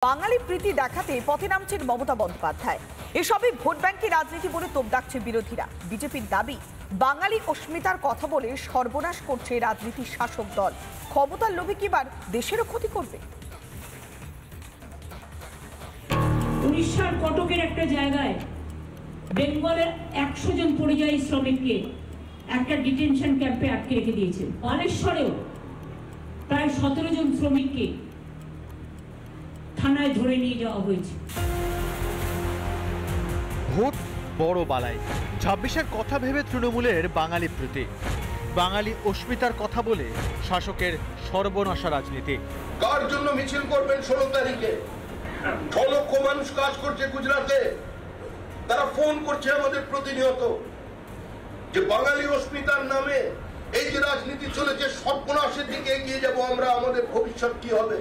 বাঙালি প্রীতি দেখাতে পথে নামছেন মমতা বন্দ্যোপাধ্যায়। এসবই ভোট ব্যাংকে রাজনীতি বলে তোপ দাগছে বিরোধীরা। বিজেপির দাবি, বাঙালি অস্মিতার কথা বলে সর্বনাশ করছে রাজনীতির শাসক দল। ক্ষমতার লোভে কিবার দেশেরও ক্ষতি করবে। উড়িষ্যার কটকের একটা জায়গায় বেঙ্গলের 100 জন পরিযায়ী শ্রমিককে একটা ডিটেনশন ক্যাম্পে আটকে রেখে দিয়েছে। বালেশ্বরেও প্রায় 17 জন শ্রমিককে থানায় ধরে নিয়ে যাওয়া হয়েছে। ভোট বড় বালাই। 26-এর কথা ভেবে তৃণমূলের বাঙালি প্রীতি, বাঙালি অস্মিতার কথা বলে শাসকের সর্বনাশা রাজনীতি। কার জন্য মিছিল করবেন 16 তারিখে? 6 লক্ষ মানুষ কাজ করছে গুজরাটে, তারা ফোন করছে আমাদের প্রতিনিয়ত যে বাঙালি অস্মিতার নামে এই যে রাজনীতি চলেছে, সর্বনাশের দিকে এগিয়ে যাব আমরা, আমাদের ভবিষ্যৎ কি হবে?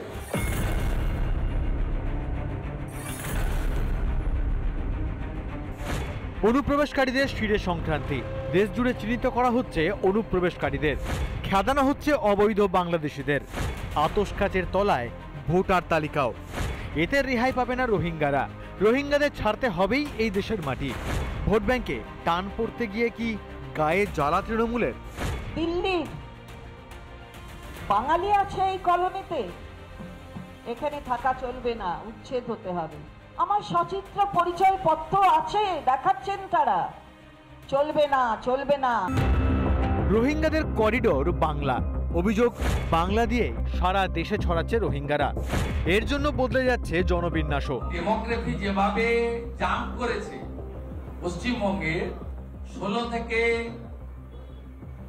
অনুপ্রবেশকারীদের শিরে সংক্রান্তি, দেশ জুড়ে চিহ্নিত করা হচ্ছে অনুপ্রবেশকারীদের, খেদানো হচ্ছে অবৈধ বাংলাদেশিদের, আতশ কাচের তলায় ভোটার তালিকাও। এতে রেহাই পাবে না রোহিঙ্গারা। রোহিঙ্গাদের ছাড়তে হবেই এই দেশের মাটি। ভোট ব্যাংকে টান পড়তে গিয়ে কি গায়ে জ্বালা তৃণমূলের? দিল্লির বাঙালি আছে এই কলোনিতে, এখানে থাকা চলবে না, উচ্ছেদ হতে হবে। আমার সচিত্র পরিচয় পত্র আছে, দেখাচ্ছেন তারা, চলবে না, চলবে না। রোহিঙ্গাদের করিডোর বাংলা, অভিযোগ বাংলা দিয়ে সারা দেশে ছড়াচ্ছে রোহিঙ্গারা। এর জন্য বদলে যাচ্ছে জনবিন্যাসও। ডেমোগ্রাফি যেভাবে জাম্প করেছে, পশ্চিমবঙ্গে 16 থেকে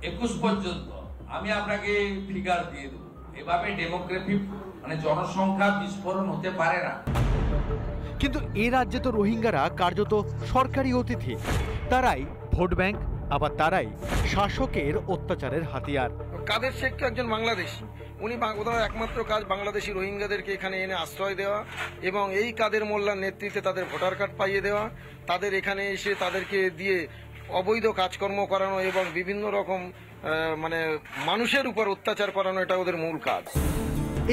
21 পর্যন্ত, আমি আপনাকে ফিগার দিয়ে দেবো। এভাবে ডেমোগ্রাফি মানে জনসংখ্যা বিস্ফোরণ হতে পারে না। কিন্তু এ রাজ্যে তো রোহিঙ্গারা কার্যত সরকারি অতিথি। তারাই ভোট ব্যাংক, আবার তারাই শাসকের অত্যাচারের হাতিয়ার। কাদের শেখ তো একজন বাংলাদেশি, উনি ওনার একমাত্র কাজ বাংলাদেশি রোহিঙ্গাদেরকে এখানে এনে আশ্রয় দেওয়া এবং এই কাদের মোল্লার নেতৃত্বে তাদের ভোটার কার্ড পাইয়ে দেওয়া, তাদের এখানে এসে তাদেরকে দিয়ে অবৈধ কাজকর্ম করানো এবং বিভিন্ন রকম মানে মানুষের উপর অত্যাচার করানো, এটা ওদের মূল কাজ।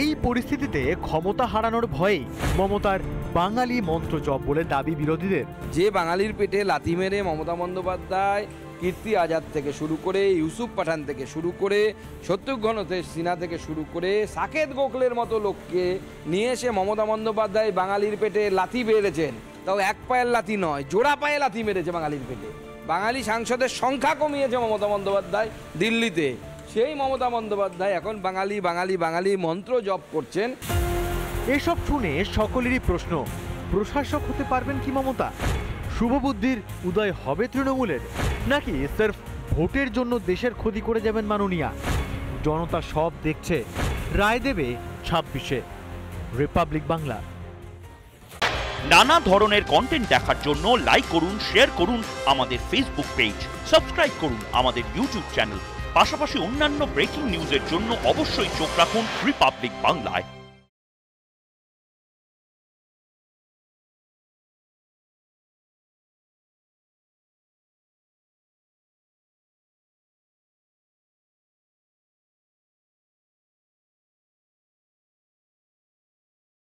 এই পরিস্থিতিতে ক্ষমতা হারানোর ভয়েই মমতার বাঙালি মন্ত্র জপ বলে দাবি বিরোধীদের। যে বাঙালির পেটে লাথি মেরে মমতা বন্দ্যোপাধ্যায় কীর্তি আজাদ থেকে শুরু করে, ইউসুফ পাঠান থেকে শুরু করে, শত্রুঘ্ন সিনহা থেকে শুরু করে, সাকেত গোখলের মতো লোককে নিয়ে এসে মমতা বন্দ্যোপাধ্যায় বাঙালির পেটে লাথি মেরেছেন। তাও এক পায়ের লাথি নয়, জোড়া পায়ে লাথি মেরেছে বাঙালির পেটে। বাঙালি সাংসদের সংখ্যা কমিয়েছে মমতা বন্দ্যোপাধ্যায় দিল্লিতে। সেই মমতা বন্দ্যোপাধ্যায় এখন বাঙালি বাঙালি বাঙালি মন্ত্র জপ করছেন। এসব শুনে সকলেরই প্রশ্ন, প্রশাসক হতে পারবেন কি মমতা? শুভবুদ্ধির উদয় হবে তৃণমূলের, নাকি সির্ফ ভোটের জন্য দেশের ক্ষতি করে যাবেন মাননীয়া? জনতা সব দেখছে, রায় দেবে 26-এ। রিপাবলিক বাংলা। নানা ধরনের কন্টেন্ট দেখার জন্য লাইক করুন, শেয়ার করুন আমাদের ফেসবুক পেজ, সাবস্ক্রাইব করুন আমাদের ইউটিউব চ্যানেল। পাশাপাশি অন্যান্য ব্রেকিং নিউজের জন্য অবশ্যই চোখ রাখুন রিপাবলিক বাংলায়।